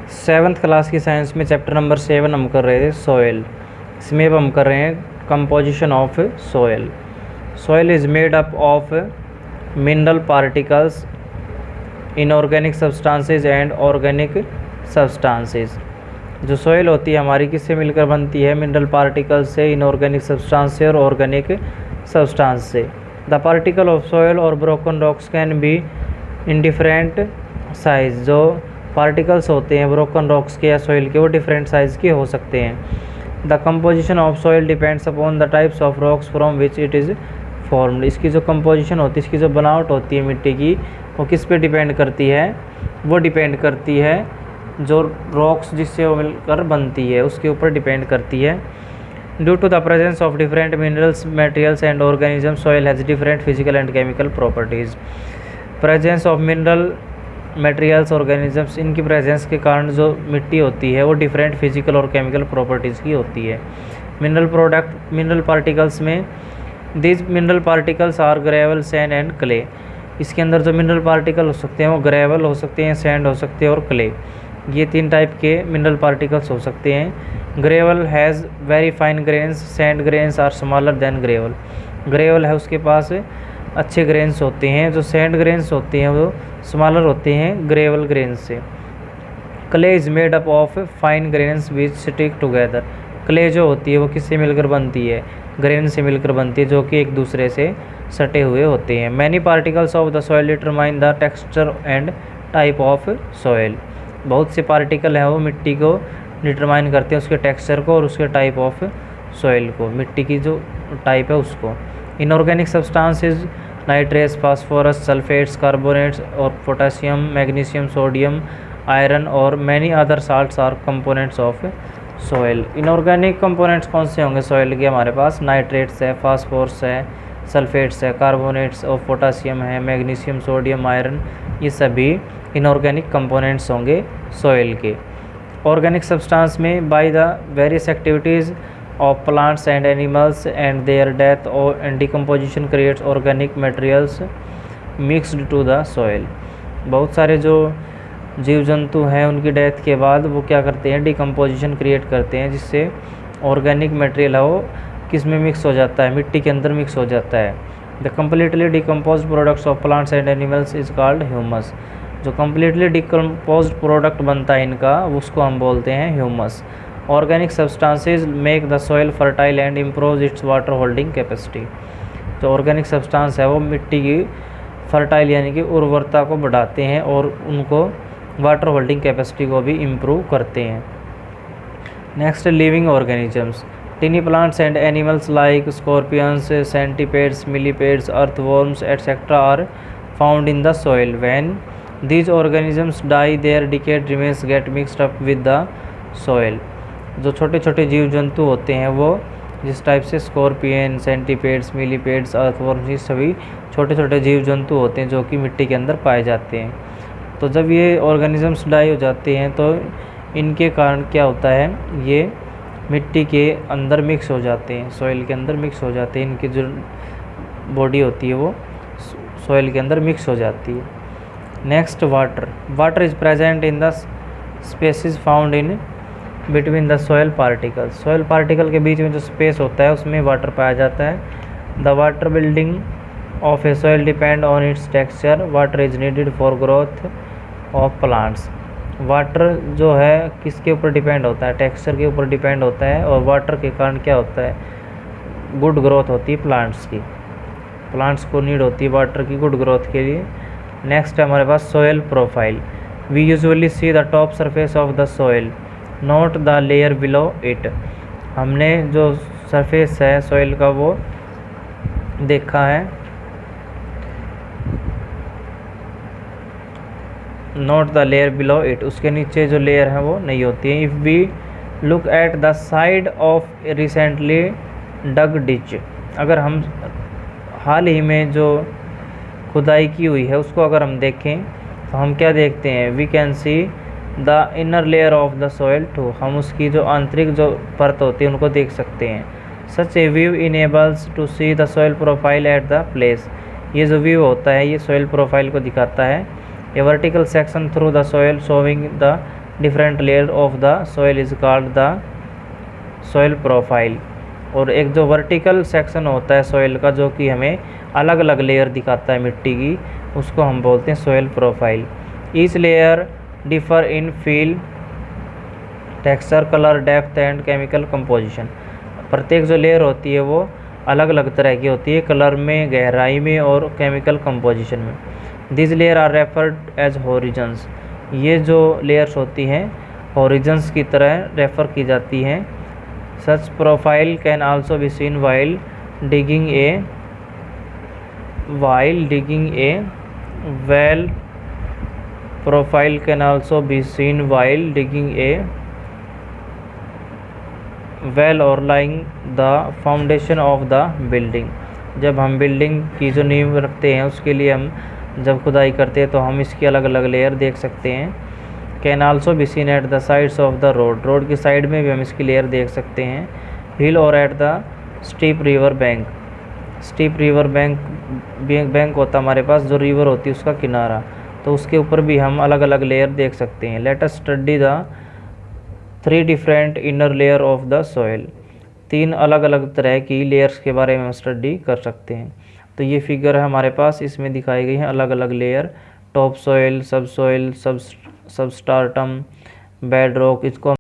7th class की science में chapter number 7 हम कर रहे थे सॉयल। इसमें अब हम कर रहे हैं composition of soil. Soil is made up of mineral particles, inorganic substances and organic substances. जो सॉयल होती है हमारी किससे मिलकर बनती है? मिनरल पार्टिकल्स से, इनऑर्गेनिक सब्सटेंस से और ऑर्गेनिक सब्सटेंस से। द पार्टिकल ऑफ सॉयल और broken rocks can be in different size. जो पार्टिकल्स होते हैं ब्रोकन रॉक्स के या सॉइल के, वो डिफरेंट साइज़ के हो सकते हैं। The composition of soil depends upon the types of rocks from which it is formed. इसकी जो कंपोजिशन होती है, इसकी जो बनावट होती है मिट्टी की, वो किस पे डिपेंड करती है? वो डिपेंड करती है जो रॉक्स जिससे वो मिलकर बनती है उसके ऊपर डिपेंड करती है। Due to the presence of different minerals, materials and organism, soil has different physical and chemical properties. Presence of mineral, materials, organisms, इनकी प्रेजेंस के कारण जो मिट्टी होती है वो डिफरेंट फिजिकल और केमिकल प्रॉपर्टीज़ की होती है। मिनरल पार्टिकल्स में this mineral particles are gravel, sand and clay. इसके अंदर जो मिनरल पार्टिकल हो सकते हैं वो ग्रेवल हो सकते हैं, सैंड हो सकते हैं और क्ले। ये 3 टाइप के मिनरल पार्टिकल्स हो सकते हैं। Gravel has very fine grains, sand grains are smaller than gravel. Gravel है उसके पास अच्छे ग्रेन्स होते हैं, जो सैंड ग्रेन्स होते हैं वो स्मॉलर होते हैं ग्रेवल ग्रेन्स से। Clay is made up of fine grains which stick together. Clay जो होती है वो किससे मिलकर बनती है? ग्रेन से मिलकर बनती है, जो कि एक दूसरे से सटे हुए होते हैं। Many particles of the soil determine the texture and type of soil. बहुत से पार्टिकल हैं वो मिट्टी को डिटरमाइन करते हैं, उसके टेक्सचर को और उसके टाइप ऑफ सॉइल को, मिट्टी की जो टाइप है उसको। Inorganic substances nitrates, phosphorus, sulphates, carbonates और पोटेशियम, मैग्नीशियम, सोडियम, आयरन और many other salts are components of soil. Inorganic components कौन से होंगे सॉइल के? हमारे पास नाइट्रेट्स है, फास्फोरस है, सल्फेट्स है, कार्बोनेट्स और पोटेशियम है, मैग्नीशियम, सोडियम, आयरन, ये सभी इनऑर्गेनिक कंपोनेंट्स होंगे सॉइल के। ऑर्गेनिक सब्सटेंस में by the various activities of plants and animals and their death and decomposition creates organic materials mixed to the soil। बहुत सारे जो जीव जंतु हैं उनकी डेथ के बाद वो क्या करते हैं? डिकम्पोजिशन क्रिएट करते हैं, जिससे ऑर्गेनिक मटेरियल है वो किस में मिक्स हो जाता है? मिट्टी के अंदर मिक्स हो जाता है। The completely decompose products of plants and animals is called humus. जो कम्प्लीटली डिकम्पोज प्रोडक्ट बनता है इनका, उसको हम बोलते हैं humus. Organic substances make the soil fertile and improve it's water holding capacity. जो ऑर्गेनिक सब्सटेंस है वो मिट्टी की फर्टाइल यानी कि उर्वरता को बढ़ाते हैं और उनको वाटर होल्डिंग कैपेसिटी को भी इम्प्रूव करते हैं। Next, living organisms. Tiny plants and animals like scorpions, centipedes, millipedes, earthworms etcetera are found in the soil. When these organisms die their decayed remains get mixed up with the soil. जो छोटे छोटे जीव जंतु होते हैं वो जिस type से स्कॉर्पियन, सेंटीपेड्स, मिलीपेड्स, अर्थवर्म्स, ये सभी छोटे छोटे जीव जंतु होते हैं जो कि मिट्टी के अंदर पाए जाते हैं। तो जब ये ऑर्गेनिजम्स डाई हो जाते हैं तो इनके कारण क्या होता है? ये मिट्टी के अंदर मिक्स हो जाते हैं, सॉइल के अंदर मिक्स हो जाते हैं। इनकी जो बॉडी होती है वो सॉइल के अंदर मिक्स हो जाती है। Next, water. Water is present in the spaces found in between the soil particles. Soil particle के बीच में जो स्पेस होता है उसमें वाटर पाया जाता है। The water building of A soil depend on it's texture. Water is needed for growth of plants. Water जो है किसके ऊपर डिपेंड होता है? टेक्सचर के ऊपर डिपेंड होता है। और वाटर के कारण क्या होता है? गुड ग्रोथ होती है प्लांट्स की। प्लांट्स को नीड होती है वाटर की गुड ग्रोथ के लिए। नेक्स्ट है हमारे पास soil profile. We usually see the top surface of the soil, not the layer below it. हमने जो सरफेस है सॉइल का वो देखा है, not the layer below it, उसके नीचे जो लेयर है वो नहीं होती है। If we look at the side of recently dug ditch, अगर हम हाल ही में जो खुदाई की हुई है उसको अगर हम देखें तो हम क्या देखते हैं? We can see the inner layer of the soil too. हम उसकी जो आंतरिक जो परत होती है उनको देख सकते हैं। Such a view enables to see the soil profile at the place. ये जो व्यू होता है ये सॉइल प्रोफाइल को दिखाता है। A vertical section through the soil showing the different layer of the soil is called the soil profile. और एक जो वर्टिकल सेक्शन होता है सॉइल का, जो कि हमें अलग अलग लेयर दिखाता है मिट्टी की, उसको हम बोलते हैं soil profile. Each layer differ in feel, texture, colour, depth and chemical composition. प्रत्येक जो लेयर होती है वो अलग अलग तरह की होती है, कलर में, गहराई में और केमिकल कंपोजिशन में। This layer are referred as horizons. ये जो लेयर्स होती हैं होरिजन्स की तरह रेफ़र की जाती हैं। Such profile can also be seen while digging a well. Profile can also be seen while digging a well or laying the foundation of the building। जब हम बिल्डिंग की जो नींव रखते हैं उसके लिए हम जब खुदाई करते हैं तो हम इसकी अलग अलग लेयर देख सकते हैं। Can also be scene at the sides of the road. Road की साइड में भी हम इसकी लेयर देख सकते हैं। हिल और at the steep river bank. Steep river bank होता है हमारे पास, जो रिवर होती है उसका किनारा, तो उसके ऊपर भी हम अलग अलग लेयर देख सकते हैं। Let us study the 3 different inner layer of the soil. 3 अलग अलग तरह की लेयर्स के बारे में हम स्टडी कर सकते हैं। तो ये फिगर है हमारे पास, इसमें दिखाई गई हैं अलग अलग लेयर, टॉप सॉइल, सब सॉइल, सबस्टार्टम, बेड रॉक। इसको